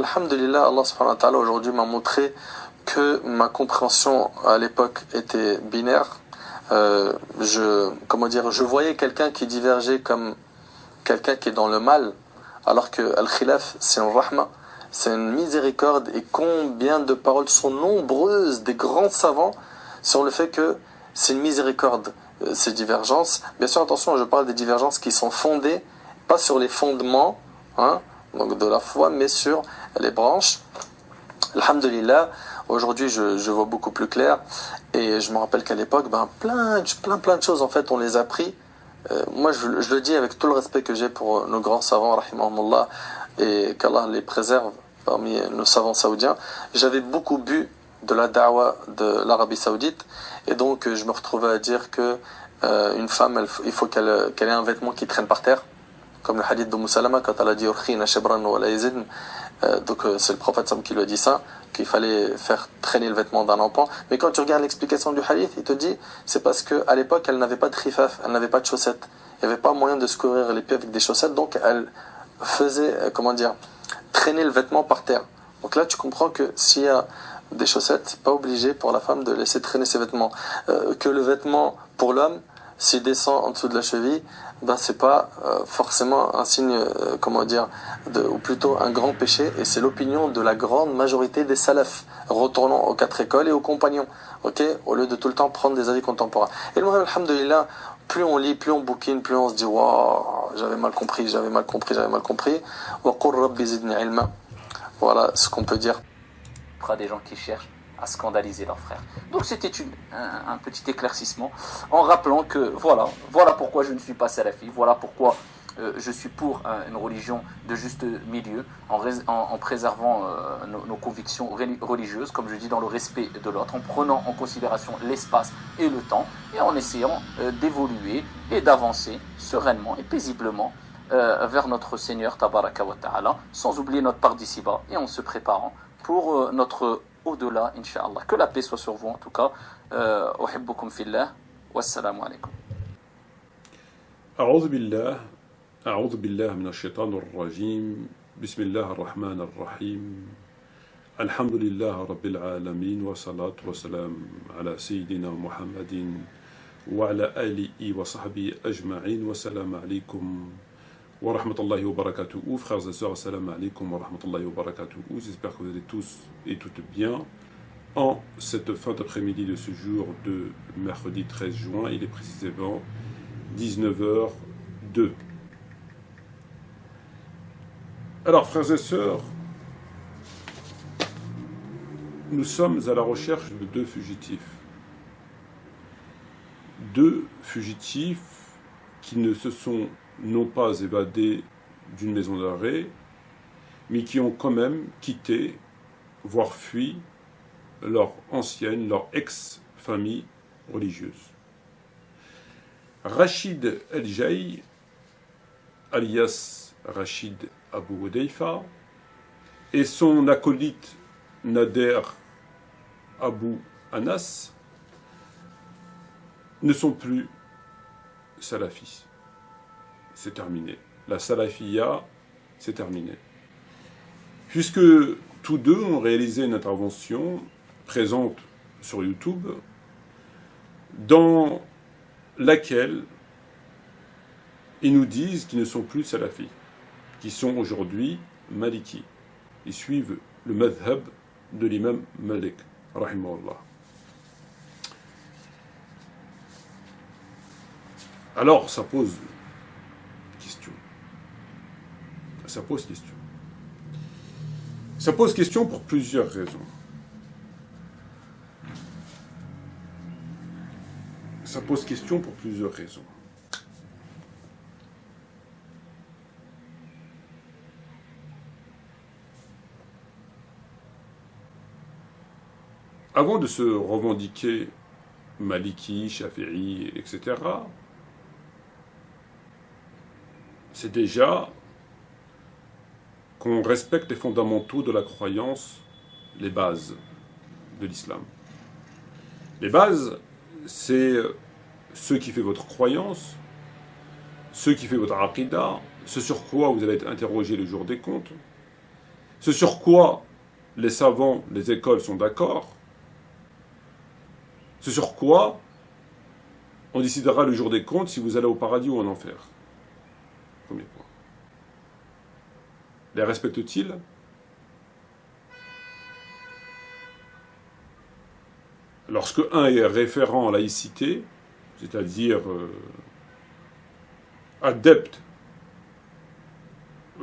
alhamdulillah, Allah subhanahu wa ta'ala aujourd'hui m'a montré que ma compréhension à l'époque était binaire. Je voyais quelqu'un qui divergeait comme quelqu'un qui est dans le mal, alors que al-khilaf c'est une rahma, c'est une miséricorde, et combien de paroles sont nombreuses des grands savants sur le fait que c'est une miséricorde, ces divergences. Bien sûr, attention, je parle des divergences qui sont fondées, pas sur les fondements, hein, donc de la foi, mais sur les branches. Alhamdulillah, aujourd'hui je vois beaucoup plus clair, et je me rappelle qu'à l'époque, plein de choses en fait on les a appris. Moi je le dis avec tout le respect que j'ai pour nos grands savants, rahimahumullah, et qu'Allah les préserve parmi nos savants saoudiens. J'avais beaucoup bu de la da'wa de l'Arabie Saoudite, et donc je me retrouvais à dire que une femme, il faut qu'elle ait un vêtement qui traîne par terre, comme le hadith de Salama quand elle a dit Urkhina shibran wa la yazidn. Donc c'est le prophète qui lui a dit ça, qu'il fallait faire traîner le vêtement d'un enfant. Mais quand tu regardes l'explication du hadith, il te dit c'est parce qu'à l'époque elle n'avait pas de khifaf, elle n'avait pas de chaussettes, il n'y avait pas moyen de se couvrir les pieds avec des chaussettes, donc elle faisait traîner le vêtement par terre. Donc là tu comprends que s'il y a des chaussettes, c'est pas obligé pour la femme de laisser traîner ses vêtements, que le vêtement pour l'homme, s'il descend en dessous de la cheville, c'est pas forcément un signe, ou plutôt un grand péché, et c'est l'opinion de la grande majorité des salafs. Retournons aux 4 écoles et aux compagnons, ok, au lieu de tout le temps prendre des avis contemporains. Et le moment, alhamdulillah, plus on lit, plus on bouquine, plus on se dit waouh, j'avais mal compris. Wa qur rabbi zidni ilma. Voilà ce qu'on peut dire. Des gens qui cherchent à scandaliser leurs frères. Donc c'était un petit éclaircissement en rappelant que voilà pourquoi je ne suis pas salafi, voilà pourquoi je suis pour une religion de juste milieu, en préservant nos convictions religieuses, comme je dis, dans le respect de l'autre, en prenant en considération l'espace et le temps, et en essayant d'évoluer et d'avancer sereinement et paisiblement vers notre Seigneur Tabaraka wa Ta'ala, sans oublier notre part d'ici-bas, et en se préparant pour notre au-delà, Inch'Allah. Que la paix soit sur vous, en tout cas. Uhibbukum fillah. Wassalamu alaikum. أعوذ بالله من الشيطان الرجيم بسم الله الرحمن الرحيم الحمد لله رب العالمين والصلاة والسلام على سيدنا محمد وعلى آله وصحبه أجمعين والسلام عليكم wa rahmatullahi wa barakatuhu. Frères et sœurs, assalamu alaikum wa rahmatullahi wa barakatuhu. J'espère que vous allez tous et toutes bien. En cette fin d'après-midi de ce jour de mercredi 13 juin, il est précisément 19h02. Alors, frères et sœurs, nous sommes à la recherche de 2 fugitifs. 2 fugitifs qui ne se sont non pas évadés d'une maison d'arrêt, mais qui ont quand même quitté, voire fui, leur ex-famille religieuse. Rachid El-Jaï, alias Rachid Abou Hudayfa, et son acolyte Nader Abou Anas ne sont plus salafis. C'est terminé. La salafia, c'est terminé. Puisque tous 2 ont réalisé une intervention présente sur YouTube dans laquelle ils nous disent qu'ils ne sont plus salafis, qui sont aujourd'hui malikis. Ils suivent le madhab de l'imam Malik, rahimahullah. Alors, ça pose question. Ça pose question pour plusieurs raisons. Avant de se revendiquer Maliki, Shafi'i, etc., c'est déjà qu'on respecte les fondamentaux de la croyance, les bases de l'islam. Les bases, c'est ce qui fait votre croyance, ce qui fait votre aqidah, ce sur quoi vous allez être interrogé le jour des comptes, ce sur quoi les savants, les écoles sont d'accord, ce sur quoi on décidera le jour des comptes si vous allez au paradis ou en enfer. Premier point. Les respectent-ils? Lorsque un est référent en laïcité, c'est-à-dire adepte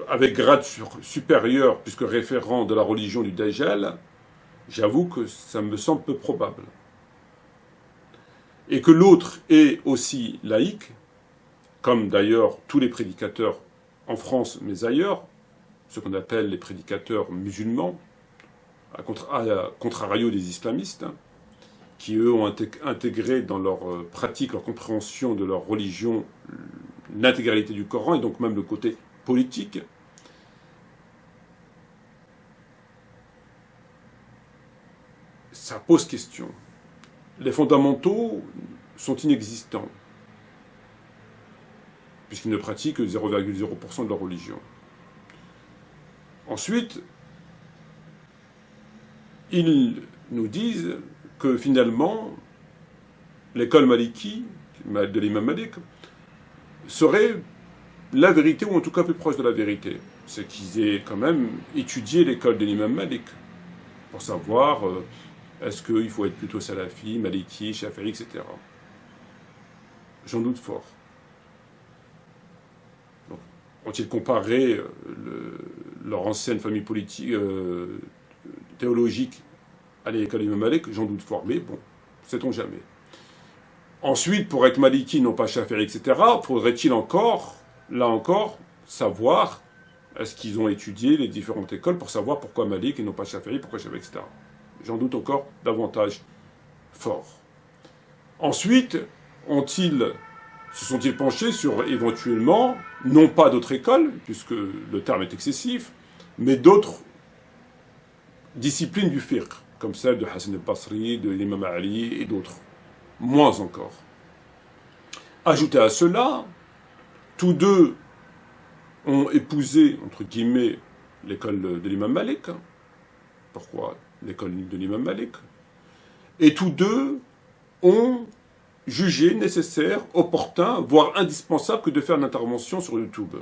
avec grade supérieur, puisque référent de la religion du Dajjal, j'avoue que ça me semble peu probable. Et que l'autre est aussi laïque, comme d'ailleurs tous les prédicateurs en France, mais ailleurs, ce qu'on appelle les prédicateurs musulmans, à contrario des islamistes, qui eux ont intégré dans leur pratique, leur compréhension de leur religion, l'intégralité du Coran, et donc même le côté politique. Ça pose question. Les fondamentaux sont inexistants, puisqu'ils ne pratiquent que 0,0% de leur religion. Ensuite, ils nous disent que finalement, l'école maliki, de l'imam Malik, serait la vérité, ou en tout cas plus proche de la vérité. C'est qu'ils aient quand même étudié l'école de l'imam Malik, pour savoir est-ce qu'il faut être plutôt salafi, maliki, shafi'i, etc. J'en doute fort. Donc, ont-ils comparé leur ancienne famille politique, théologique, à l'école de l'imam Malik? J'en doute fort, mais bon, sait-on jamais. Ensuite, pour être maliki, non pas shafi'i, etc., faudrait-il encore, là encore, savoir, est-ce qu'ils ont étudié les différentes écoles pour savoir pourquoi Malik et non pas shafi'i, pourquoi shafi'i, etc. J'en doute encore davantage fort. Ensuite, se sont-ils penchés sur éventuellement, non pas d'autres écoles, puisque le terme est excessif, mais d'autres disciplines du fiqh, comme celle de Hassan al-Basri, de l'imam Ali et d'autres. Moins encore. Ajoutez à cela, tous deux ont épousé, entre guillemets, l'école de l'imam Malik. Pourquoi l'école de l'imam Malik? Et tous deux ont jugé nécessaire, opportun, voire indispensable que de faire une intervention sur YouTube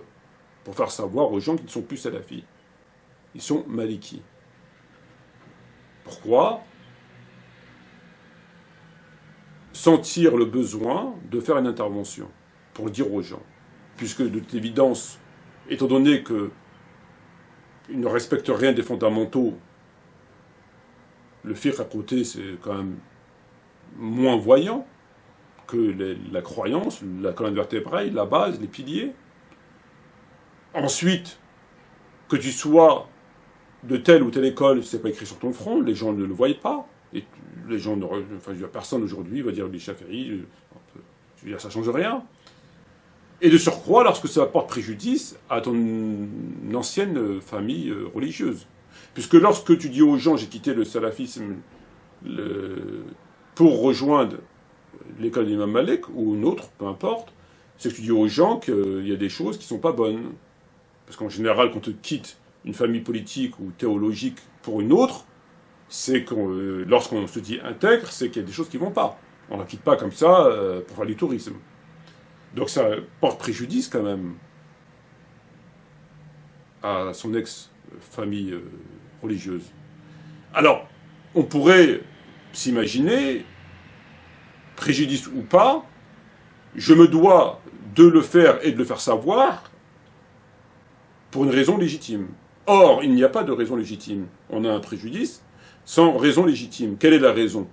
pour faire savoir aux gens qui ne sont plus salafis. Ils sont malikis. Pourquoi sentir le besoin de faire une intervention pour le dire aux gens? Puisque de toute évidence, étant donné qu'ils ne respectent rien des fondamentaux, le fiqh à côté, c'est quand même moins voyant que la croyance, la colonne vertébrale, la base, les piliers. Ensuite, que tu sois de telle ou telle école, c'est pas écrit sur ton front, les gens ne le voient pas. Et les gens, personne aujourd'hui va dire les Shafi'i, je veux dire, ça change rien. Et de surcroît, lorsque ça porte préjudice à ton ancienne famille religieuse. Puisque lorsque tu dis aux gens, j'ai quitté le salafisme pour rejoindre l'école de l'imam Malik, ou une autre, peu importe, c'est que tu dis aux gens qu'il y a des choses qui ne sont pas bonnes. Parce qu'en général, quand tu quittes une famille politique ou théologique pour une autre, c'est que lorsqu'on se dit intègre, c'est qu'il y a des choses qui ne vont pas. On ne la quitte pas comme ça pour faire du tourisme. Donc ça porte préjudice quand même à son ex-famille religieuse. Alors, on pourrait s'imaginer, préjudice ou pas, je me dois de le faire et de le faire savoir pour une raison légitime. Or, il n'y a pas de raison légitime. On a un préjudice sans raison légitime. Quelle est la raison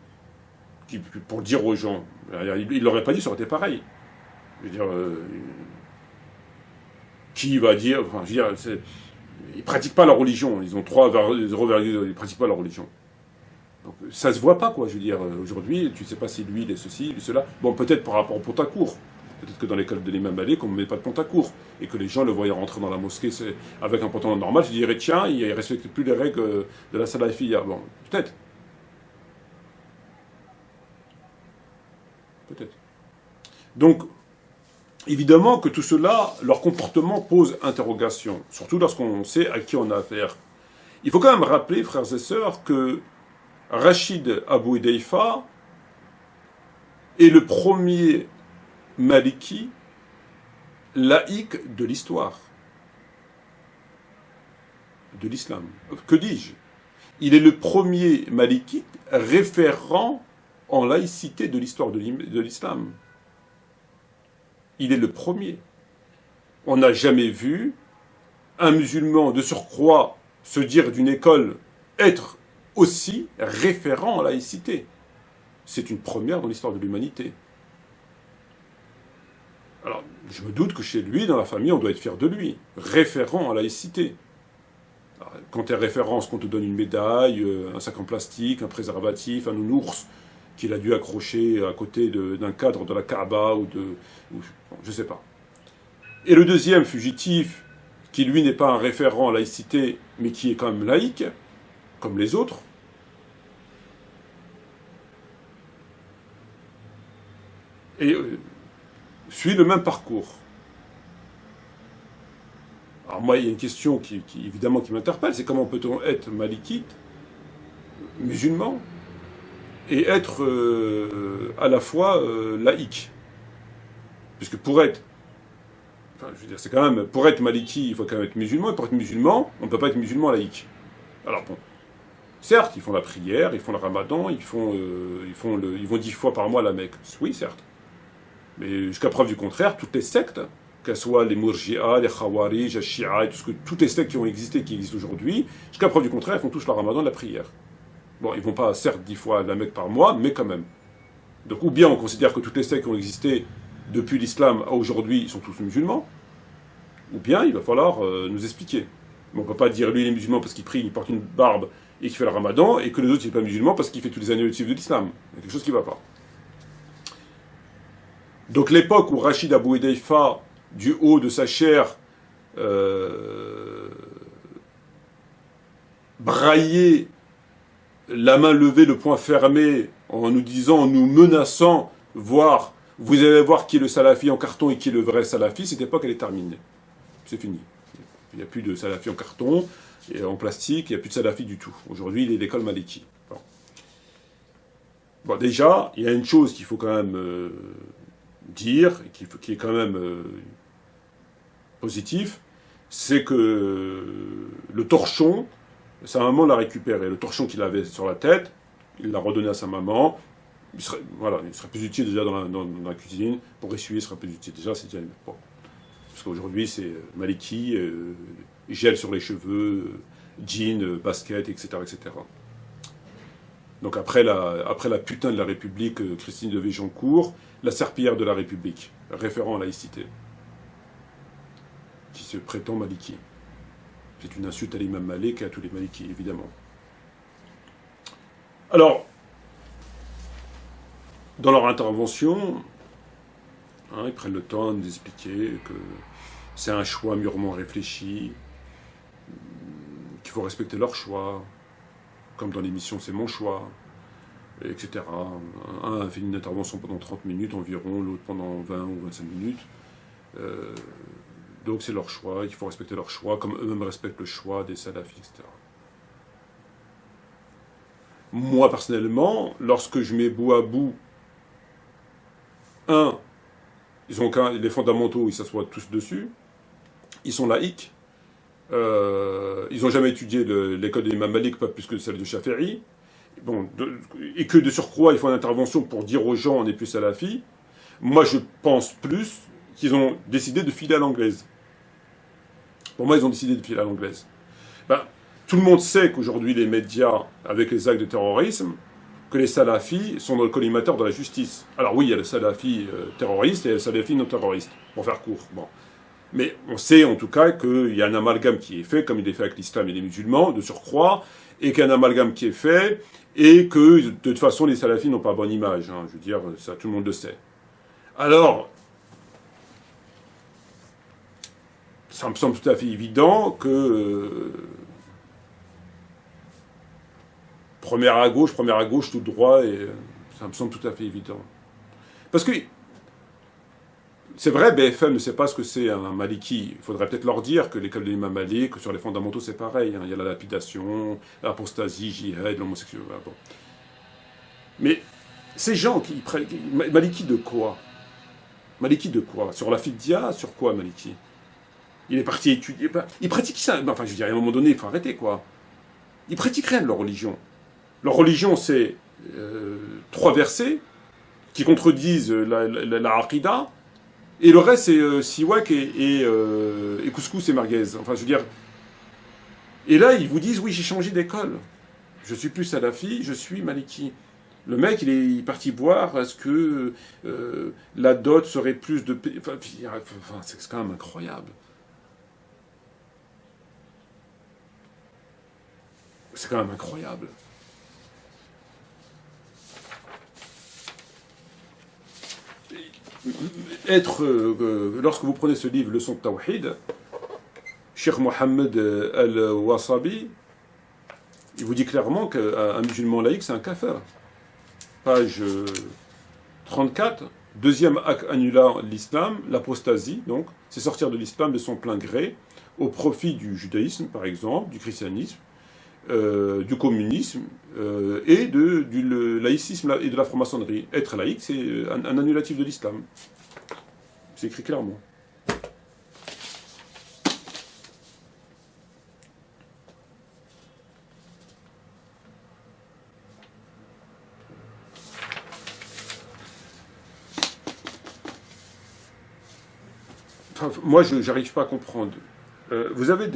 pour dire aux gens? Il ne l'aurait pas dit, ça aurait été pareil. Je veux dire, qui va dire... Enfin, je veux dire, ils ne pratiquent pas la religion. Ils ont 0,0, ils ne pratiquent pas la religion. Donc, ça ne se voit pas, quoi. Je veux dire, aujourd'hui, tu ne sais pas si lui, il est ceci, lui, cela. Bon, peut-être par rapport au Pontacourt. Peut-être que dans l'école de l'imam Malik, on ne met pas de Pontacourt. Et que les gens le voyaient rentrer dans la mosquée avec un pantalon normal, je dirais, tiens, il ne respecte plus les règles de la salafiyya. Bon, peut-être. Peut-être. Donc, évidemment que tout cela, leur comportement pose interrogation. Surtout lorsqu'on sait à qui on a affaire. Il faut quand même rappeler, frères et sœurs, que Rachid Abou Hudayfa est le premier maliki laïque de l'histoire de l'islam. Que dis-je? Il est le premier malikite référent en laïcité de l'histoire de l'islam. Il est le premier. On n'a jamais vu un musulman de surcroît se dire d'une école être aussi référent en laïcité. C'est une première dans l'histoire de l'humanité. Alors, je me doute que chez lui, dans la famille, on doit être fier de lui. Référent en laïcité. Alors, quand tu es référence, qu'on te donne une médaille, un sac en plastique, un préservatif, un nounours qu'il a dû accrocher à côté d'un cadre de la Kaaba ou je sais pas. Et le deuxième fugitif, qui lui n'est pas un référent en laïcité, mais qui est quand même laïque, comme les autres, et suit le même parcours. Alors moi, il y a une question qui évidemment qui m'interpelle, c'est comment peut-on être malikite, musulman, et être à la fois laïque? Puisque pour être, enfin, je veux dire, c'est quand même, pour être maliki, il faut quand même être musulman, et pour être musulman, on ne peut pas être musulman laïque. Alors bon, certes, ils font la prière, ils font le ramadan, ils vont 10 fois par mois à la Mecque. Oui, certes. Mais jusqu'à preuve du contraire, toutes les sectes, qu'elles soient les Murji'a, les Khawarij, les Shia, toutes les sectes qui ont existé, qui existent aujourd'hui, jusqu'à preuve du contraire, elles font tous le ramadan de la prière. Bon, ils ne vont pas, certes, 10 fois à la Mecque par mois, mais quand même. Donc, ou bien on considère que toutes les sectes qui ont existé depuis l'islam à aujourd'hui sont tous musulmans, ou bien il va falloir nous expliquer. Mais on ne peut pas dire lui il est musulman parce qu'il prie, il porte une barbe et qu'il fait le ramadan, et que les autres il n'est pas musulman parce qu'il fait tous les années de l'islam. Il y a quelque chose qui ne va pas. Donc l'époque où Rachid Abou Hudayfa, du haut de sa chair, braillait, la main levée, le poing fermé, en nous disant, en nous menaçant, voire, vous allez voir qui est le salafi en carton et qui est le vrai salafi, cette époque elle est terminée. C'est fini. Il n'y a plus de salafi en carton, et en plastique, il n'y a plus de salafi du tout. Aujourd'hui, il est l'école maliki. Bon, déjà, il y a une chose qu'il faut quand même dire, et qui est quand même positif, c'est que le torchon, sa maman l'a récupéré. Le torchon qu'il avait sur la tête, il l'a redonné à sa maman. Il serait plus utile déjà dans la cuisine. Pour essuyer, il serait plus utile. Déjà, c'est déjà bon. Parce qu'aujourd'hui, c'est maliki, gel sur les cheveux, jean, basket, etc., etc. Donc après la putain de la République, Christine de Végencourt, la serpillière de la République, référent à laïcité, qui se prétend maliki. C'est une insulte à l'imam Malik et à tous les malikis, évidemment. Alors, dans leur intervention, ils prennent le temps de nous expliquer que c'est un choix mûrement réfléchi, qu'il faut respecter leur choix, comme dans l'émission C'est mon choix, etc. Un a fait une intervention pendant 30 minutes environ, l'autre pendant 20 ou 25 minutes. Donc c'est leur choix, il faut respecter leur choix, comme eux-mêmes respectent le choix des salafis, etc. Moi, personnellement, lorsque je mets bout à bout, les fondamentaux, ils s'assoient tous dessus, ils sont laïcs, ils n'ont jamais étudié l'école de l'imam Malik, pas plus que celle de Shafi'i, bon, et que de surcroît, ils font une intervention pour dire aux gens on n'est plus salafi. Moi, je pense plus qu'ils ont décidé de filer à l'anglaise. Pour moi, ils ont décidé de filer à l'anglaise. Tout le monde sait qu'aujourd'hui, les médias, avec les actes de terrorisme, que les salafis sont dans le collimateur de la justice. Alors oui, il y a le salafi terroriste et le salafi non terroriste, pour faire court. Bon. Mais on sait en tout cas qu'il y a un amalgame qui est fait, comme il est fait avec l'islam et les musulmans, de surcroît, et qu'il y a un amalgame qui est fait, et que de toute façon, les salafis n'ont pas bonne image. Je veux dire, ça, tout le monde le sait. Alors, ça me semble tout à fait évident que première à gauche, tout droit, et ça me semble tout à fait évident. Parce que c'est vrai, BFM ne sait pas ce que c'est un maliki. Il faudrait peut-être leur dire que l'école de l'imam Malik, que sur les fondamentaux, c'est pareil. Hein. Il y a la lapidation, l'apostasie, jihad, l'homosexualité. Bon. Mais ces gens qui prennent... Maliki de quoi? Maliki de quoi? Sur la fidya, sur quoi Maliki? Il est parti étudier... Il pratique ça. Enfin, je veux dire, à un moment donné, il faut arrêter, quoi. Ils pratiquent rien de leur religion. Leur religion, c'est 3 versets qui contredisent la Aqidah. Et le reste, c'est siwak et couscous et merguez. Enfin, je veux dire... Et là, ils vous disent, oui, j'ai changé d'école. Je suis plus salafi, je suis maliki. Le mec, il est parti voir, est-ce que la dot serait plus de... Enfin, c'est quand même incroyable. C'est quand même incroyable. Lorsque vous prenez ce livre, Leçon de Tawhid, Cheikh Mohammed Al-Wasabi, il vous dit clairement qu'un musulman laïque, c'est un kafir. Page 34, deuxième acte annulant l'islam, l'apostasie, donc, c'est sortir de l'islam de son plein gré, au profit du judaïsme, par exemple, du christianisme, du communisme et du laïcisme et de la franc-maçonnerie. Être laïque, c'est un annulatif de l'islam. C'est écrit clairement. Enfin, moi, je n'arrive pas à comprendre. Vous avez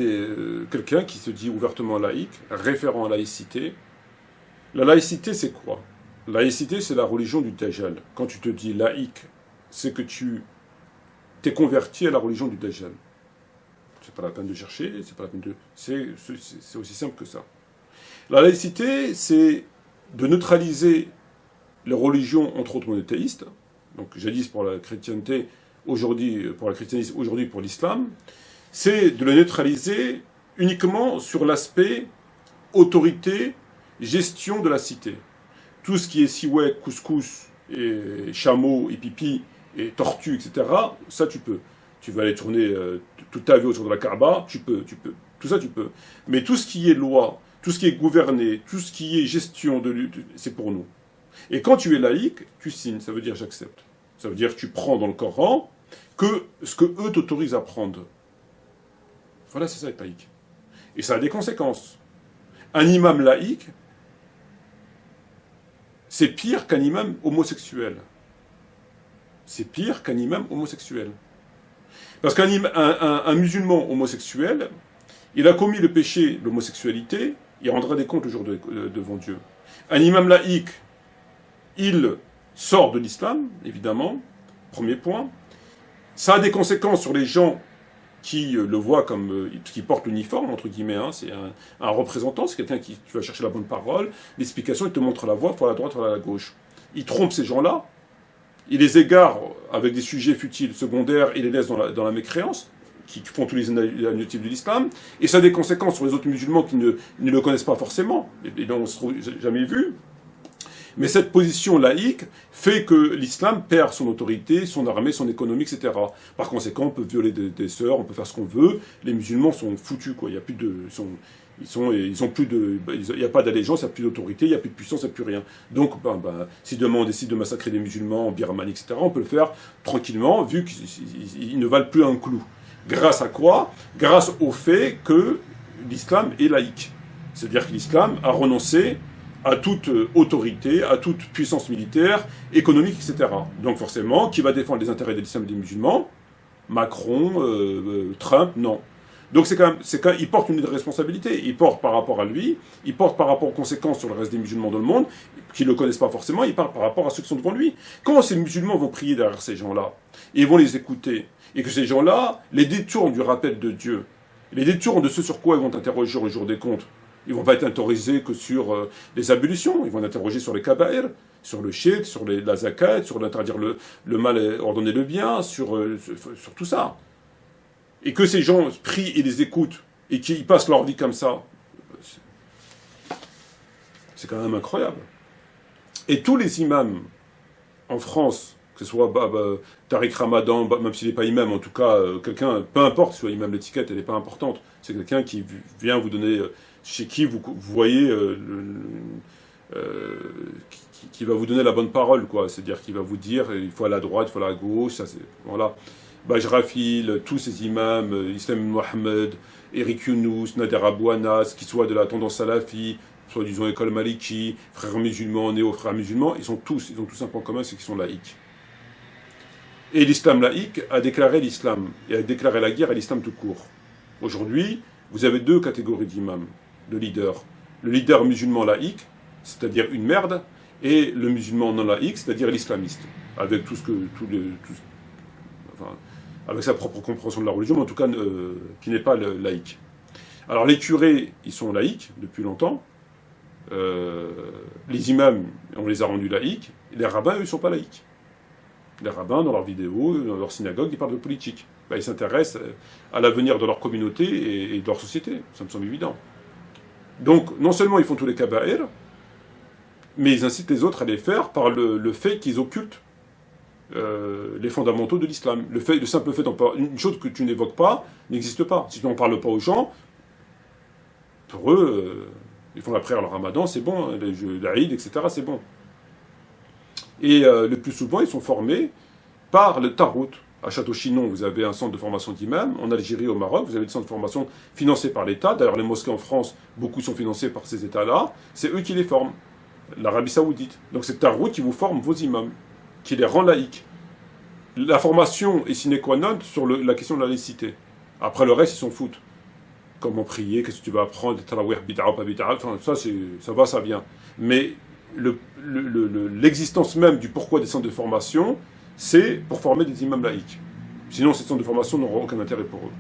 quelqu'un qui se dit ouvertement laïque, référent à laïcité. La laïcité, c'est quoi? Laïcité, c'est la religion du Dajjal. Quand tu te dis laïque, c'est que tu t'es converti à la religion du Dajjal. C'est pas la peine de chercher, c'est pas la peine de... C'est aussi simple que ça. La laïcité, c'est de neutraliser les religions, entre autres monothéistes, donc jadis pour la chrétienté, aujourd'hui pour le christianisme, aujourd'hui pour l'islam, c'est de le neutraliser uniquement sur l'aspect autorité, gestion de la cité. Tout ce qui est siwek, couscous, et chameau, et pipi, et tortue, etc., ça tu peux. Tu vas aller tourner toute ta vie autour de la Kaaba, tu peux. Tout ça tu peux. Mais tout ce qui est loi, tout ce qui est gouverné, tout ce qui est gestion, c'est pour nous. Et quand tu es laïque, tu signes, ça veut dire j'accepte. Ça veut dire que tu prends dans le Coran que ce que eux t'autorisent à prendre. Voilà, c'est ça être laïque. Et ça a des conséquences. Un imam laïque, c'est pire qu'un imam homosexuel. C'est pire qu'un imam homosexuel. Parce qu'un musulman homosexuel, il a commis le péché de l'homosexualité, il rendra des comptes le jour devant Dieu. Un imam laïque, il sort de l'islam, évidemment, premier point. Ça a des conséquences sur les gens qui le voient comme... qui porte l'uniforme, entre guillemets, hein, c'est un représentant, c'est quelqu'un qui va chercher la bonne parole, l'explication, il te montre la voie, soit à la droite, soit à la gauche. Il trompe ces gens-là, il les égare avec des sujets futiles, secondaires, et les laisse dans la mécréance, qui font tous les annulatifs de l'islam, et ça a des conséquences sur les autres musulmans qui ne le connaissent pas forcément, et dont on ne se trouve jamais vu. Mais cette position laïque fait que l'islam perd son autorité, son armée, son économie, etc. Par conséquent, on peut violer des sœurs, on peut faire ce qu'on veut. Les musulmans sont foutus, quoi. Il y a plus de, ils ont plus de, il n'y a pas d'allégeance, il n'y a plus d'autorité, il n'y a plus de puissance, il n'y a plus rien. Donc, si demain on décide de massacrer des musulmans en Birmanie, etc., on peut le faire tranquillement, vu qu'ils ne valent plus un clou. Grâce à quoi? Grâce au fait que l'islam est laïque. C'est-à-dire que l'islam a renoncé à toute autorité, à toute puissance militaire, économique, etc. Donc forcément, qui va défendre les intérêts de l'islam et des musulmans? Macron, Trump, non. Donc c'est quand même, il porte une responsabilité. Il porte par rapport à lui, il porte par rapport aux conséquences sur le reste des musulmans dans le monde, qui ne le connaissent pas forcément, il parle par rapport à ceux qui sont devant lui. Quand ces musulmans vont prier derrière ces gens-là, et vont les écouter, et que ces gens-là les détournent du rappel de Dieu, les détournent de ce sur quoi ils vont interroger au jour des comptes, ils ne vont pas être interrogés que sur les ablutions, ils vont être interrogés sur les kaba'ir, sur le shirk, sur la zakat, sur l'interdire le mal et ordonner le bien, sur tout ça. Et que ces gens prient et les écoutent, et qu'ils passent leur vie comme ça, c'est quand même incroyable. Et tous les imams en France, que ce soit Tariq Ramadan, même s'il n'est pas imam, en tout cas, quelqu'un, peu importe, soit imam, l'étiquette, elle n'est pas importante. C'est quelqu'un qui vient vous donner, chez qui vous voyez, qui va vous donner la bonne parole, quoi. C'est-à-dire qu'il va vous dire, il faut aller à droite, il faut aller à gauche, ça c'est, voilà. Bajrafil, tous ces imams, Islam Mohamed, Eric Younous, Nader Abou Anas, qui soient de la tendance salafi, soit disons école maliki, frères musulmans, néo-frères musulmans, ils ont tous un point commun, c'est qu'ils sont laïcs. Et l'islam laïque a déclaré l'islam, et a déclaré la guerre à l'islam tout court. Aujourd'hui, vous avez deux catégories d'imams, de leaders. Le leader musulman laïque, c'est-à-dire une merde, et le musulman non laïque, c'est-à-dire l'islamiste, avec avec sa propre compréhension de la religion, mais en tout cas qui n'est pas laïque. Alors les curés, ils sont laïcs depuis longtemps. Les imams, on les a rendus laïcs. Les rabbins, eux, ils ne sont pas laïcs. Les rabbins, dans leurs vidéos, dans leur synagogue, ils parlent de politique. Ils s'intéressent à l'avenir de leur communauté et de leur société. Ça me semble évident. Donc, non seulement ils font tous les kaba'ir, mais ils incitent les autres à les faire par le fait qu'ils occultent les fondamentaux de l'islam. Le simple fait une chose que tu n'évoques pas n'existe pas. Si tu n'en parles pas aux gens, pour eux, ils font la prière le ramadan, c'est bon, les jeux d'Aïd, etc., c'est bon. Et le plus souvent, ils sont formés par le Tarout. À Château-Chinon, vous avez un centre de formation d'imams. En Algérie, au Maroc, vous avez des centres de formation financés par l'État. D'ailleurs, les mosquées en France, beaucoup sont financés par ces États-là. C'est eux qui les forment. L'Arabie Saoudite. Donc c'est Tarout qui vous forme vos imams, qui les rend laïcs. La formation est sine qua non sur la question de la laïcité. Après le reste, ils s'en foutent. Comment prier, qu'est-ce que tu vas apprendre, tarawih, bid'a, pas bid'a, enfin, ça va, ça vient. Mais l'existence même du pourquoi des centres de formation, c'est pour former des imams laïcs. Sinon, ces centres de formation n'auront aucun intérêt pour eux.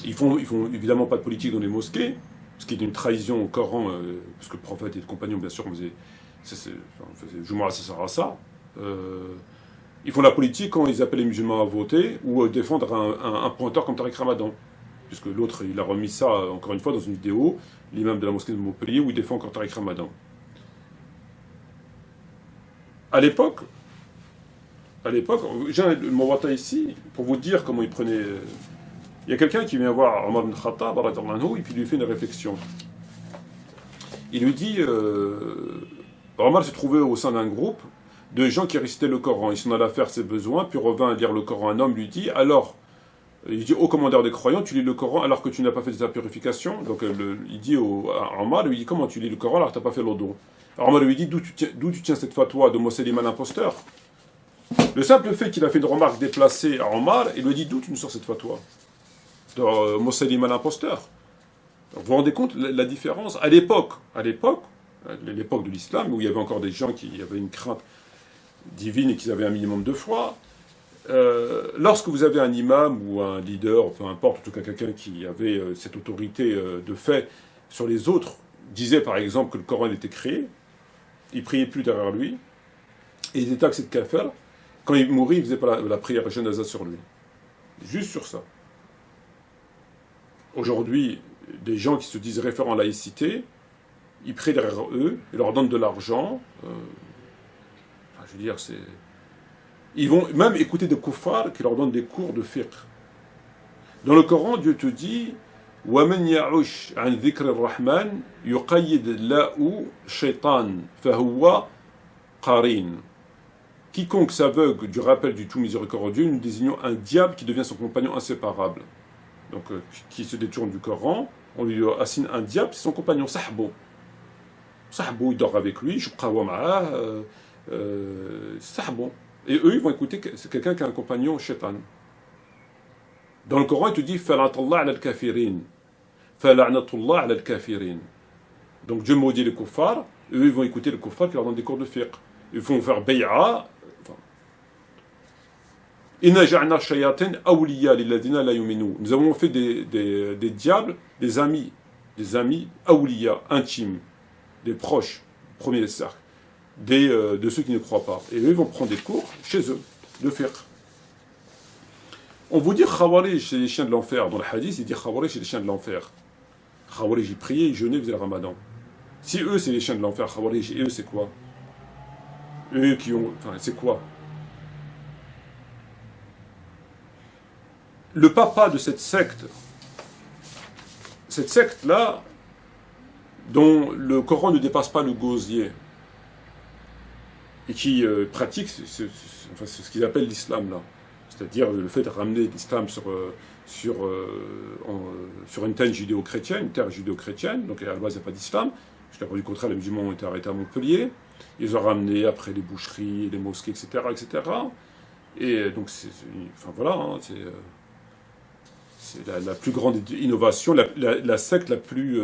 Ils font évidemment pas de politique dans les mosquées, ce qui est une trahison au Coran, parce que le prophète et le compagnon, bien sûr, faisaient Jumu'ah, ça sert à ça. Ils font la politique quand ils appellent les musulmans à voter ou défendre un pointeur comme Tariq Ramadan. Puisque l'autre, il a remis ça, encore une fois, dans une vidéo, l'imam de la mosquée de Montpellier, où il défend encore Tariq Ramadan. À l'époque, j'ai le Mawata ici, pour vous dire comment il prenait... Il y a quelqu'un qui vient voir Omar ibn Khattab, et puis il lui fait une réflexion. Il lui dit... Omar s'est trouvé au sein d'un groupe de gens qui récitaient le Coran. Il s'en allait faire ses besoins, puis revint à lire le Coran. Un homme lui dit, alors... Il dit, ô commandeur des croyants, tu lis le Coran alors que tu n'as pas fait ta purification. Donc il dit à Omar, il dit, comment tu lis le Coran alors que tu n'as pas fait l'odo? Alors Omar lui dit, d'où tu tiens cette fatwa de Moussaïlima l'imposteur? Le simple fait qu'il a fait une remarque déplacée à Omar, il lui dit, d'où tu nous sors cette fatwa de Moussaïlima l'imposteur? Vous vous rendez compte la différence? À l'époque de l'islam, où il y avait encore des gens qui avaient une crainte divine et qui avaient un minimum de foi, lorsque vous avez un imam ou un leader, peu importe, en tout cas quelqu'un qui avait cette autorité de fait sur les autres, disait par exemple que le Coran était créé, il priait plus derrière lui, et il était taxé de kafir. Quand il mourait, il faisait pas la prière janaza sur lui. Juste sur ça. Aujourd'hui, des gens qui se disent référents à la laïcité, ils prient derrière eux, ils leur donnent de l'argent. Je veux dire, c'est... Ils vont même écouter des kuffars qui leur donnent des cours de fiqh. Dans le Coran, Dieu te dit وَمَنْ يَعُشْ عَنْ ذِكْرِ الرَّحْمَنِ يُقَيِّدْ لَهُ شَيْطَانٌ فَهُوَ قَرِينٌ. Quiconque s'aveugle du rappel du tout miséricordieux, nous désignons un diable qui devient son compagnon inséparable. Donc, qui se détourne du Coran, on lui assigne un diable, c'est son compagnon, sahbo. Sahbo, il dort avec lui, shuqawa ma'ah, sahbo. Et eux, ils vont écouter, c'est quelqu'un qui a un compagnon shaitan. Dans le Coran, il te dit Fala'atullah ala al-kafirin. Fala'natullah ala al-kafirin. Donc Dieu maudit les kuffars, eux, ils vont écouter les kuffars qui leur donnent des cours de fiqh. Ils vont faire bay'a. Inna ja'na shayatin awliya lilladina la yuminu. Nous avons fait des diables, des amis awliya, intimes, des proches, premier cercle. De ceux qui ne croient pas. Et eux, ils vont prendre des cours chez eux, de fiqh. On vous dit Khawarij, c'est les chiens de l'enfer. Dans le hadith, il dit Khawarij, c'est les chiens de l'enfer. Khawarij, ils priaient, ils jeûnaient, ils faisaient le ramadan. Si eux, c'est les chiens de l'enfer, Khawarij, et eux, c'est quoi? Eux qui ont... Enfin, c'est quoi? Le papa de cette secte-là, dont le Coran ne dépasse pas le gosier, et qui pratique ce qu'ils appellent l'islam, là. C'est-à-dire le fait de ramener l'islam sur une terre judéo-chrétienne, donc à la base il n'y a pas d'islam, jusqu'à preuve du contraire les musulmans ont été arrêtés à Montpellier, ils ont ramené après les boucheries, les mosquées, etc. Et donc enfin voilà, hein, c'est la plus grande innovation, la secte la plus...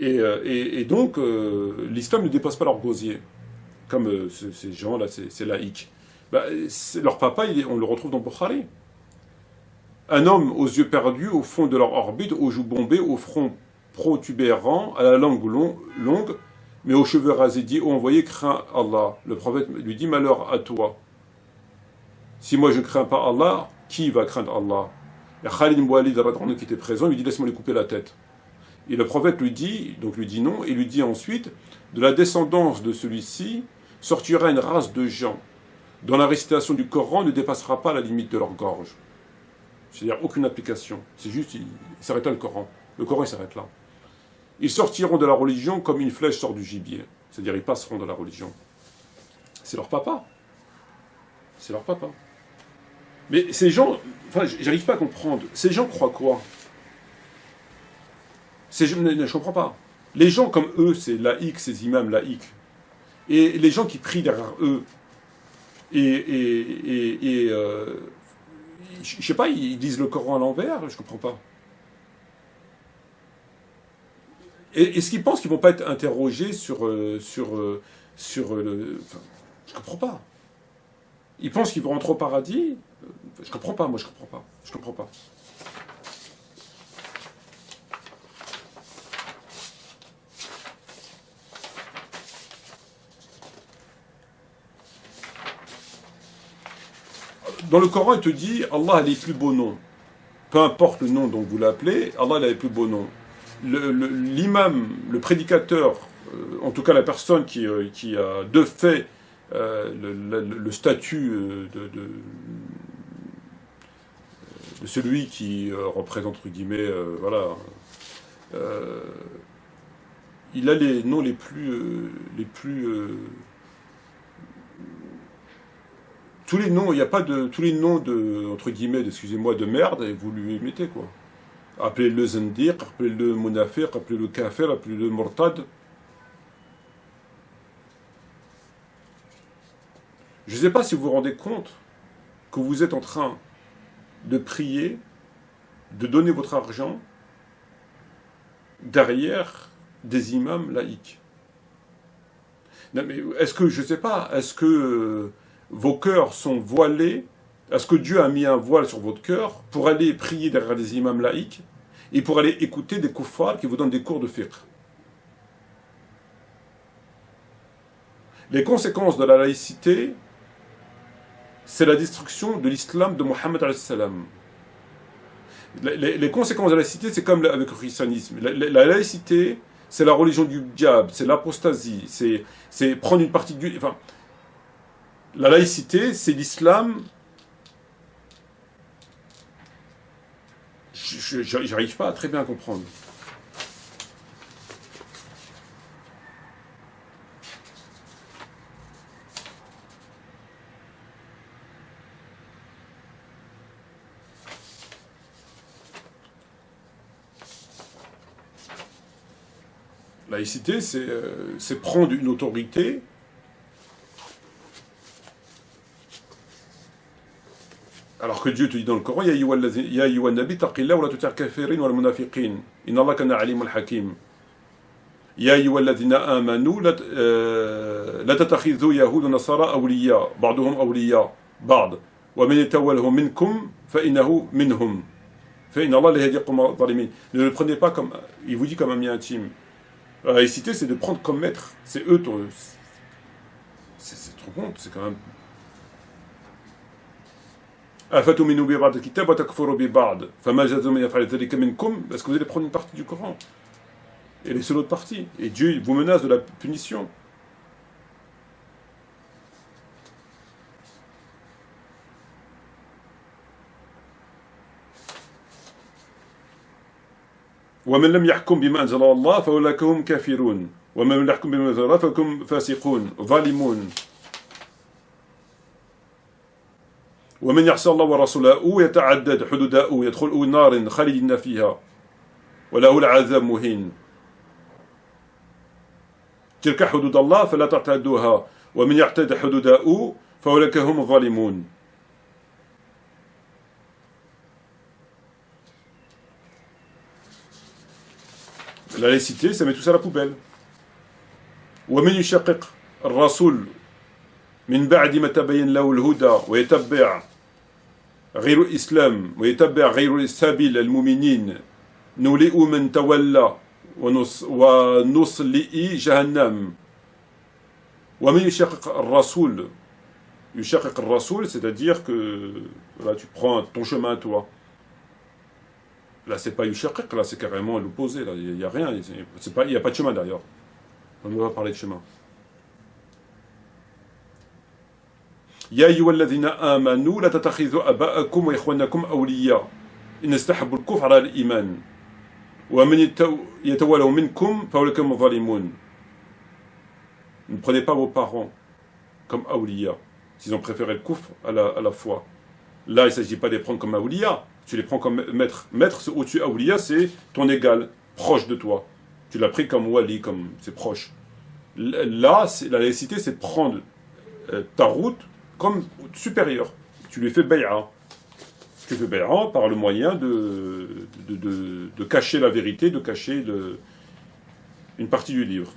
et donc l'islam ne dépasse pas leur gosier, comme ces gens-là, c'est laïque. Leur papa, on le retrouve dans Bukhari. Un homme aux yeux perdus, au fond de leur orbite, aux joues bombées, au front protubérant, à la langue longue, mais aux cheveux rasés, dit, oh, envoyé, crains Allah. Le prophète lui dit, malheur à toi. Si moi je ne crains pas Allah, qui va craindre Allah? Et Khalid ibn Walid, qui était présent, lui dit, laisse-moi lui couper la tête. Et le prophète lui dit non, et lui dit ensuite, de la descendance de celui-ci sortira une race de gens dont la récitation du Coran ne dépassera pas la limite de leur gorge. C'est-à-dire aucune application. C'est juste, il s'arrête là le Coran. Le Coran, il s'arrête là. Ils sortiront de la religion comme une flèche sort du gibier. C'est-à-dire, ils passeront de la religion. C'est leur papa. C'est leur papa. Mais ces gens, enfin, j'arrive pas à comprendre. Ces gens croient quoi? Je comprends pas. Les gens comme eux, c'est laïcs, ces imams laïcs. Et les gens qui prient derrière eux, je sais pas, ils disent le Coran à l'envers, je comprends pas. Est-ce qu'ils pensent qu'ils vont pas être interrogés sur le... Enfin, je comprends pas. Ils pensent qu'ils vont rentrer au paradis? Je comprends pas, moi je comprends pas. Je comprends pas. Dans le Coran, il te dit, Allah a les plus beaux noms. Peu importe le nom dont vous l'appelez, Allah a les plus beaux noms. L'imam, le prédicateur, en tout cas la personne qui a de fait le statut de celui qui représente, entre guillemets, voilà, il a les noms les plus tous les noms, il n'y a pas de tous les noms de, entre guillemets, excusez-moi, de merde, et vous lui mettez quoi. Appelez-le Zendiq, appelez-le Munafiq, appelez-le Kafir, appelez-le Murtad. Je ne sais pas si vous vous rendez compte que vous êtes en train de prier, de donner votre argent derrière des imams laïcs. Non, mais est-ce que, je ne sais pas, est-ce que vos cœurs sont voilés? Est-ce que Dieu a mis un voile sur votre cœur pour aller prier derrière des imams laïcs et pour aller écouter des kuffars qui vous donnent des cours de fiqh? Les conséquences de la laïcité, c'est la destruction de l'islam de Mohammed alayhi salam. Les conséquences de la laïcité, c'est comme avec le christianisme. La laïcité, c'est la religion du diable, c'est l'apostasie, c'est prendre une partie du... Enfin, la laïcité, c'est l'islam... J'arrive pas à très bien comprendre. Laïcité, c'est prendre une autorité alors que Dieu te dit dans le Coran, Ya ayyuhan nabi taqillah wa la tuti' kafirin wal munafiqin inna Allah kana alimun hakim. Ya ayyuhalladhina amanu la tattakhidhu yahud wa nasara awliya ba'duhum awliya ba'd wa man yatawallahum minkum fa innahu minhum fa inna Allah la yahdi al-qawma adh-dhalimin. Ne le prenez pas comme, il vous dit, comme ami intime. La laïcité, c'est de prendre comme maître. C'est eux, c'est trop bon, c'est quand même... Est-ce que vous allez prendre une partie du Coran et laisser l'autre partie? Et Dieu vous menace de la punition. ومن لم يحكم بما أنزل الله فأولئك هم كافرون ومن لم يحكم بما أنزل الله فهم فاسقون ظالمون ومن يعصي الله ورسوله يتعدد حدوده يدخل نار خالدين فيها وله العذاب مهين تلك حدود الله فلا تعتدوها ومن يعتد حدوده فأولئك هم الظالمون. La laïcité, ça met tout ça à la poubelle. ومن يشقق الرسول من بعد ما تبين له الهدى ويتبع غير الإسلام ويتبع غير سبيل المؤمنين نولئ من تولى ونصلئ جهنم. ومن يشقق الرسول يشقق الرسول, c'est-à-dire que là, tu prends ton chemin toi. Là, c'est pas yushaqiq, là, c'est carrément l'opposé. Là, il n'y a rien, il n'y a pas de chemin derrière. On ne va pas parler de chemin. يا أيها الذين آمنوا لا تتخذوا آباءكم وإخوانكم أولياء إن استحبوا الكفر على الإيمان ومن يتولوا منكم فأولئك هم الظالمون. Ne prenez pas vos parents comme awliya, s'ils ont préféré le kufr à la foi. Là, il ne s'agit pas de les prendre comme awliya, tu les prends comme maître. Maître, au-dessus, awliya, c'est ton égal, proche de toi. Tu l'as pris comme wali, comme c'est proche. Là, la laïcité, c'est de prendre ta route comme supérieur. Tu lui fais bay'a. Tu fais bay'a par le moyen de cacher la vérité, de cacher une partie du livre.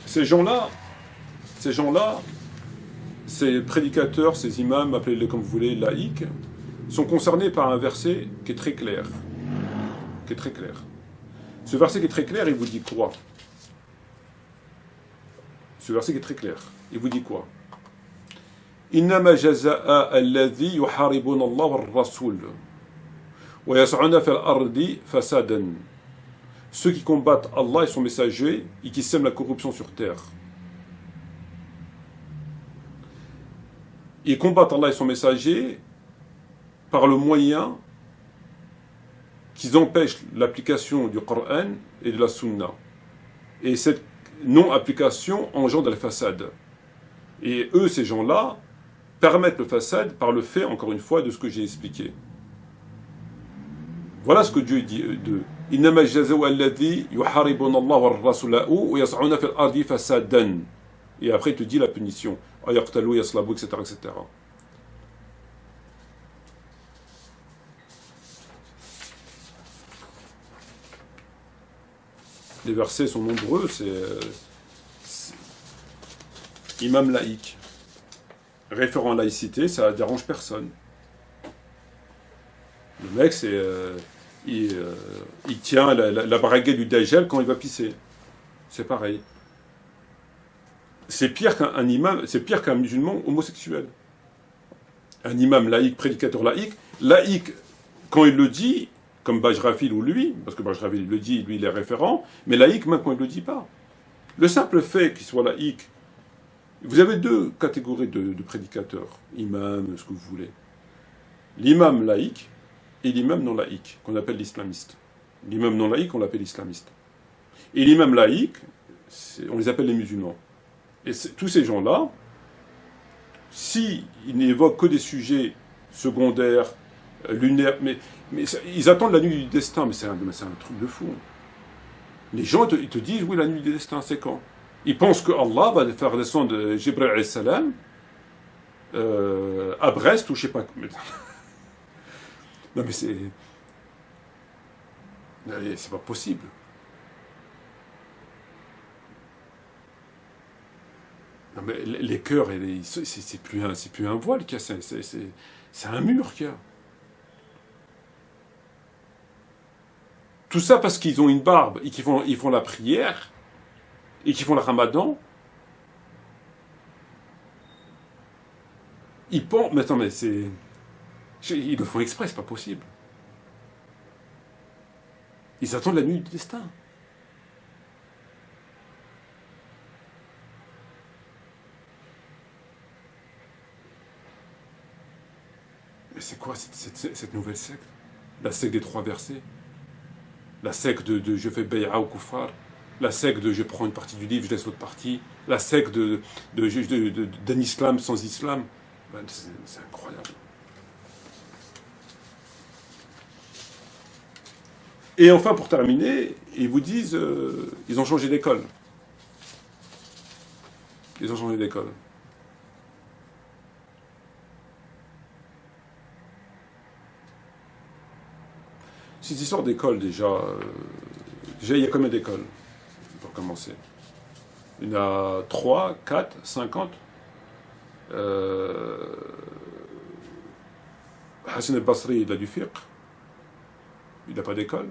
Ces gens-là, ces prédicateurs, ces imams, appelez-les comme vous voulez, laïcs, sont concernés par un verset qui est très clair. Ce verset qui est très clair, il vous dit quoi? Ce verset qui est très clair, il vous dit quoi? إنما جزاء الذي يحاربون الله والرسول ويسعون في الأرض فسادا. Ceux qui combattent Allah et son messager et qui sèment la corruption sur terre. Ils combattent Allah et son messager par le moyen qu'ils empêchent l'application du Coran et de la Sunna. Et cette non-application engendre le fasad. Et eux, ces gens-là, permettent le fasad par le fait, encore une fois, de ce que j'ai expliqué. Voilà ce que Dieu dit d'eux. إنما الجزاء الذي يحاربون الله والرسول ويسعون في الأرض فسادا. Et après, il te dit la punition. يقتلوا يصلبوا, etc., etc. Les versets sont nombreux, c'est imam laïque. Référent à laïcité, ça ne dérange personne. Le mec, il tient la braguette du Dajjal quand il va pisser. C'est pareil. C'est pire qu'un imam, c'est pire qu'un musulman homosexuel. Un imam laïque, prédicateur laïque, quand il le dit, comme Bajrafil ou lui, parce que Bajrafil le dit, lui il est référent, mais laïque même quand il ne le dit pas. Le simple fait qu'il soit laïque, vous avez deux catégories de prédicateurs, imam, ce que vous voulez. L'imam laïque et l'imam non laïque, qu'on appelle l'islamiste. L'imam non laïque, on l'appelle l'islamiste. Et l'imam laïque, on les appelle les musulmans. Et tous ces gens-là, s'ils n'évoquent que des sujets secondaires, lunaires, mais ils attendent la nuit du destin, mais c'est un truc de fou. Les gens, ils te disent, oui, la nuit du destin, c'est quand? Ils pensent que Allah va faire descendre Jibril alayhi salam à Brest ou je sais pas. Non mais c'est pas possible. Non mais les cœurs, c'est plus un voile qu'il y a, c'est un mur qu'il y a. Tout ça parce qu'ils ont une barbe et qu'ils font la prière et qu'ils font le ramadan. Ils pensent, mais attends, mais ils le font exprès, c'est pas possible. Ils attendent la nuit du destin. Mais c'est quoi cette nouvelle secte? La secte des 3 versets? La secte de je fais bay'a au kuffar? La secte de je prends une partie du livre, je laisse l'autre partie? La secte d'un islam sans islam? Ben, c'est incroyable. Et enfin, pour terminer, ils vous disent ils ont changé d'école. Ils ont changé d'école. Cette histoire d'école, déjà, il y a combien d'écoles, pour commencer? Il y en a 3, 4, 50. Hassan al-Basri, il a du fiqh. Il n'a pas d'école.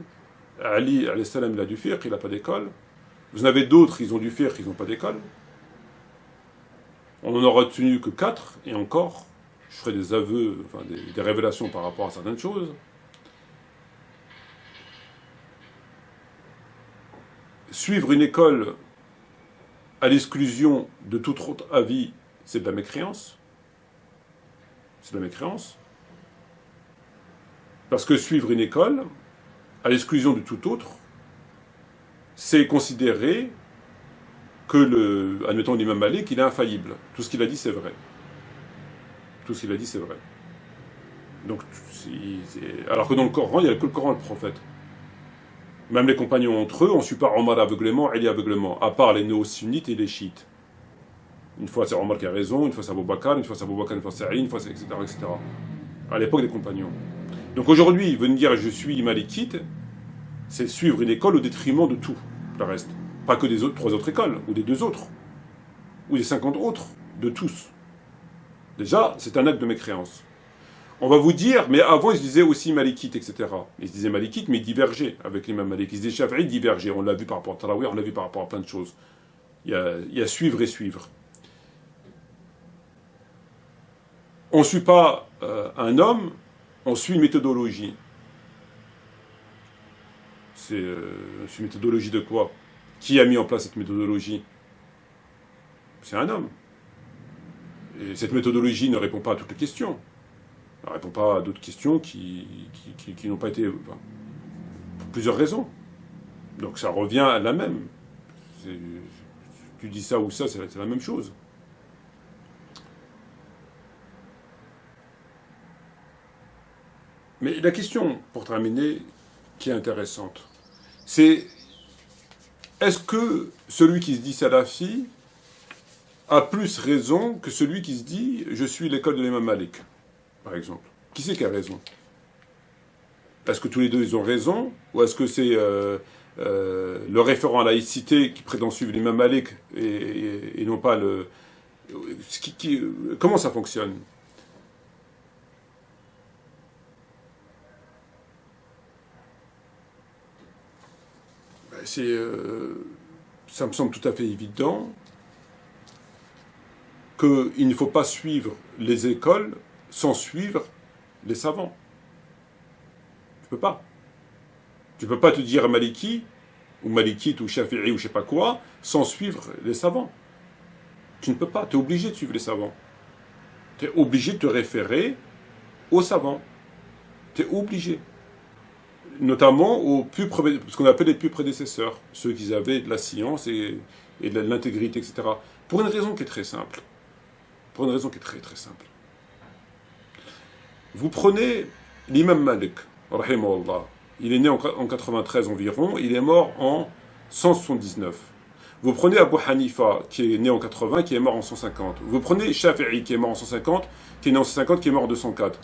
Ali, alayhi salam, il a du fiqh, il n'a pas d'école. Vous en avez d'autres, ils ont du fiqh, ils n'ont pas d'école. On n'en aura retenu que 4, et encore, je ferai des aveux, enfin des révélations par rapport à certaines choses. Suivre une école à l'exclusion de tout autre avis, c'est de la mécréance. C'est de la mécréance. Parce que suivre une école à l'exclusion de tout autre, c'est considérer que admettons l'imam Malik, il est infaillible. Tout ce qu'il a dit, c'est vrai. Tout ce qu'il a dit, c'est vrai. Donc, alors que dans le Coran, il n'y a que le Coran, le prophète. Même les compagnons entre eux, on ne suit pas Omar aveuglément, Ali aveuglément, à part les néo-sunnites et les chiites. Une fois c'est Omar qui a raison, une fois c'est Abu Bakr, une fois c'est Abu Bakr, une fois c'est Ali, une fois c'est etc., etc. À l'époque des compagnons. Donc aujourd'hui, venir dire je suis malikite, c'est suivre une école au détriment de tout le reste. Pas que des 3 autres écoles, ou des 2 autres, ou des 50 autres, de tous. Déjà, c'est un acte de mécréance. On va vous dire, mais avant ils se disaient aussi malikite, etc. Ils se disaient malikite, mais ils divergeaient avec l'imam Malik. Ils se disaient Shafi'i, divergeaient. On l'a vu par rapport à Tarawih, on l'a vu par rapport à plein de choses. Il y a suivre et suivre. On ne suit pas un homme, on suit une méthodologie. C'est une méthodologie de quoi? Qui a mis en place cette méthodologie? C'est un homme. Et cette méthodologie ne répond pas à toutes les questions. Elle ne répond pas à d'autres questions qui n'ont pas été... Enfin, pour plusieurs raisons. Donc ça revient à la même. Tu dis ça ou ça, c'est la même chose. Mais la question, pour terminer, qui est intéressante, c'est est-ce que celui qui se dit salafi a plus raison que celui qui se dit « je suis l'école de l'imam Malik », par exemple? Qui c'est qui a raison? Est-ce que tous les deux ils ont raison? Ou est-ce que c'est le référent à la laïcité qui prétend suivre l'imam Malik et non pas le... Comment ça fonctionne? Ça me semble tout à fait évident qu'il ne faut pas suivre les écoles sans suivre les savants. Tu peux pas. Tu peux pas te dire Maliki, ou Malikite, ou Shafi'i, ou je sais pas quoi, sans suivre les savants. Tu ne peux pas. Tu es obligé de suivre les savants. Tu es obligé de te référer aux savants. Tu es obligé. Notamment ce qu'on appelle les plus prédécesseurs, ceux qui avaient de la science et de l'intégrité, etc. Pour une raison qui est très simple. Pour une raison qui est très très simple. Vous prenez l'imam Malik, rahimahullah. Il est né en 93 environ, il est mort en 179. Vous prenez Abu Hanifa, qui est né en 80, qui est mort en 150. Vous prenez Shafi'i, qui est mort en 150, qui est né en 150, qui est mort en 204.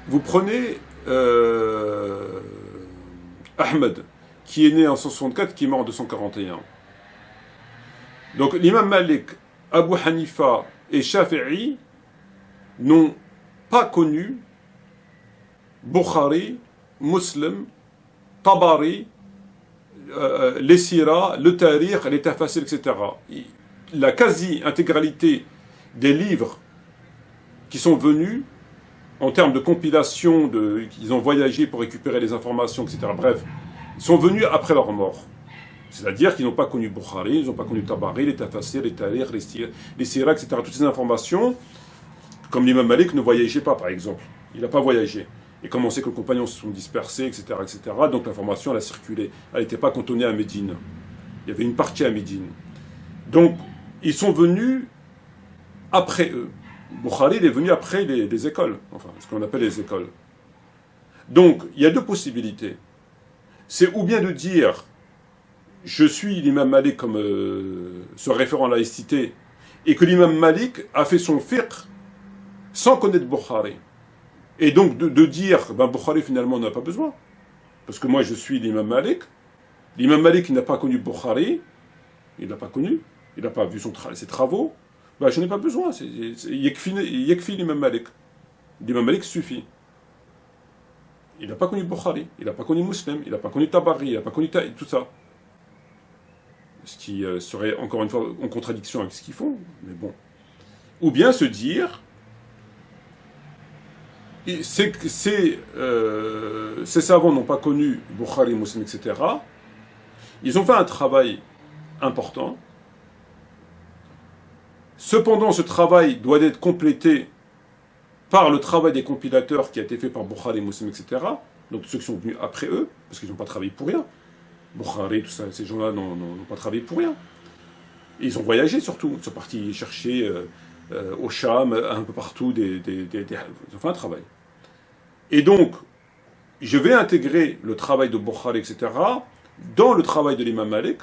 Vous prenez Ahmed, qui est né en 164, qui est mort en 241. Donc l'imam Malik, Abu Hanifa et Shafi'i n'ont pas connu Bukhari, Muslim, Tabari, les Sira, le Tarikh, les Tafasil, etc. La quasi-intégralité des livres qui sont venus en termes de compilation, ils ont voyagé pour récupérer les informations, etc. Bref, ils sont venus après leur mort. C'est-à-dire qu'ils n'ont pas connu Bukhari, ils n'ont pas connu Tabari, les Tafasir, les Tarikh, les Sira, etc. Toutes ces informations, comme l'imam Malik ne voyageait pas, par exemple. Il n'a pas voyagé. Et comme on sait que les compagnons se sont dispersés, etc., donc l'information, elle a circulé. Elle n'était pas cantonnée à Médine. Il y avait une partie à Médine. Donc, ils sont venus après eux. Bukhari, il est venu après les écoles, enfin, ce qu'on appelle les écoles. Donc, il y a deux possibilités. C'est ou bien de dire, je suis l'imam Malik comme ce référent à laïcité, et que l'imam Malik a fait son fiqh sans connaître Bukhari. Et donc de dire, ben Bukhari finalement on n'a pas besoin. Parce que moi je suis l'imam Malik. L'imam Malik il n'a pas connu Bukhari, il n'a pas connu, il n'a pas vu ses travaux, ben je n'ai pas besoin. Yakfi l'imam Malik. L'imam Malik suffit. Il n'a pas connu Bukhari, il n'a pas connu Muslim, il n'a pas connu Tabari, il n'a pas connu tout ça. Ce qui serait encore une fois en contradiction avec ce qu'ils font, mais bon. Ou bien se dire, ces savants n'ont pas connu Bukhari, Muslim, etc. Ils ont fait un travail important. Cependant, ce travail doit être complété par le travail des compilateurs qui a été fait par Bukhari, Muslim, etc. Donc ceux qui sont venus après eux, parce qu'ils n'ont pas travaillé pour rien. Bukhari, tout ça, ces gens-là n'ont pas travaillé pour rien. Et ils ont voyagé surtout. Ils sont partis chercher au Cham, un peu partout, ils ont fait un travail. Et donc, je vais intégrer le travail de Bukhari, etc., dans le travail de l'imam Malik,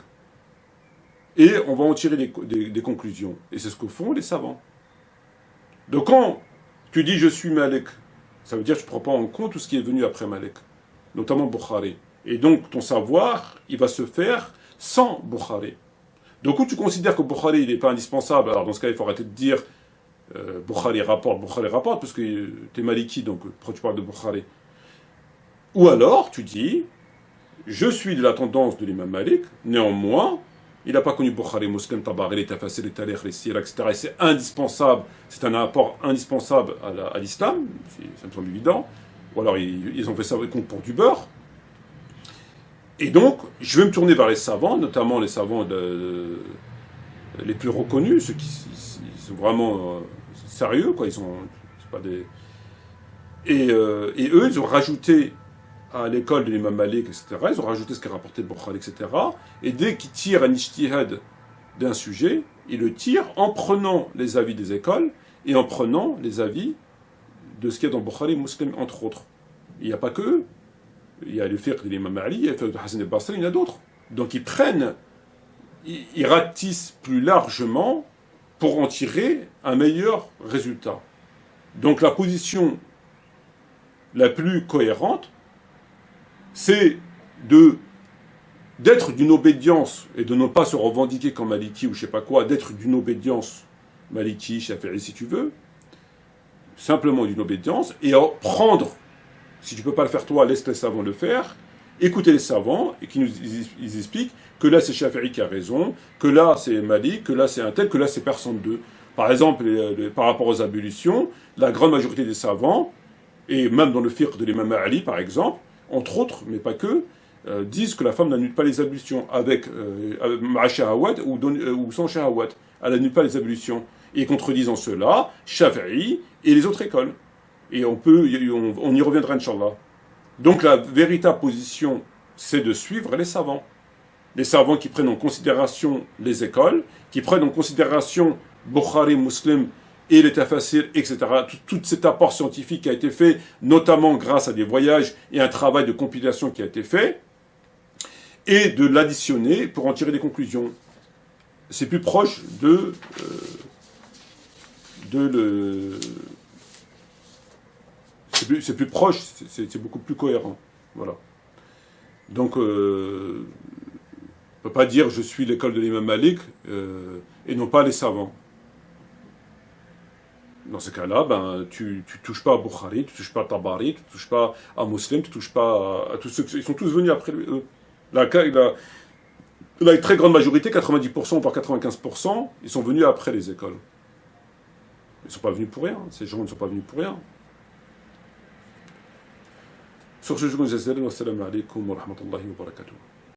et on va en tirer des conclusions. Et c'est ce que font les savants. Donc quand tu dis je suis Malik, ça veut dire que tu ne prends pas en compte tout ce qui est venu après Malik, notamment Bukhari. Et donc ton savoir, il va se faire sans Bukhari. Donc où tu considères que Bukhari il n'est pas indispensable, alors dans ce cas il faut arrêter de dire Bukhari rapporte, parce que tu es maliki, donc pourquoi tu parles de Bukhari? Ou alors tu dis, je suis de la tendance de l'imam Malik, néanmoins, il n'a pas connu Bukhari, Muslim, Tabari, les Tafasir, les Tarikh, les Sira, etc. Et c'est indispensable, c'est un apport indispensable à l'islam, ça me semble évident. Ou alors ils ont fait ça pour du beurre. Et donc, je vais me tourner vers les savants, notamment les savants les plus reconnus, ceux qui sont vraiment sérieux, quoi. Ils sont pas des. Et eux, ils ont rajouté à l'école de l'imam Malik, etc. Ils ont rajouté ce qu'a rapporté le Bukhari, etc. Et dès qu'ils tirent un ijtihad d'un sujet, ils le tirent en prenant les avis des écoles et en prenant les avis de ce qu'il y a dans Bukhari, Muslim, entre autres. Il n'y a pas que eux. Il y a le fiqh de l'imam Ali, il y a le fiqh de Hassan al-Basri, il y en a d'autres. Donc ils prennent, ils ratissent plus largement pour en tirer un meilleur résultat. Donc la position la plus cohérente, c'est d'être d'une obédience, et de ne pas se revendiquer comme Maliki ou je sais pas quoi, d'être d'une obédience Maliki, Shafi'i si tu veux, simplement d'une obédience, et prendre. Si tu ne peux pas le faire toi, laisse les savants le faire. Écoutez les savants et ils expliquent que là c'est Shafi'i qui a raison, que là c'est Malik, que là c'est un tel, que là c'est personne d'eux. Par exemple, par rapport aux ablutions, la grande majorité des savants, et même dans le fiqh de l'imam Ali par exemple, entre autres, mais pas que, disent que la femme n'annule pas les ablutions avec shahawat ou sans shahawat. Elle n'annule pas les ablutions. Et contredisant cela, Shafi'i et les autres écoles. Et on y reviendra, Inch'Allah. Donc la véritable position, c'est de suivre les savants. Les savants qui prennent en considération les écoles, qui prennent en considération Bukhari, Muslim et les tafasir, etc. Tout cet apport scientifique qui a été fait, notamment grâce à des voyages et un travail de compilation qui a été fait, et de l'additionner pour en tirer des conclusions. C'est plus proche c'est plus proche, c'est beaucoup plus cohérent. Voilà. Donc, on ne peut pas dire je suis l'école de l'imam Malik et non pas les savants. Dans ce cas-là, ben, tu touches pas à Bukhari, tu touches pas à Tabari, tu touches pas à Muslim, tu touches pas à tous ceux qui... Ils sont tous venus après eux. La très grande majorité, 90%, voire 95%, ils sont venus après les écoles. Ils ne sont pas venus pour rien. Ces gens ne sont pas venus pour rien. Sur ce, je vous remercie. Wassalamu alaikum wa rahmatullahi wa barakatuh.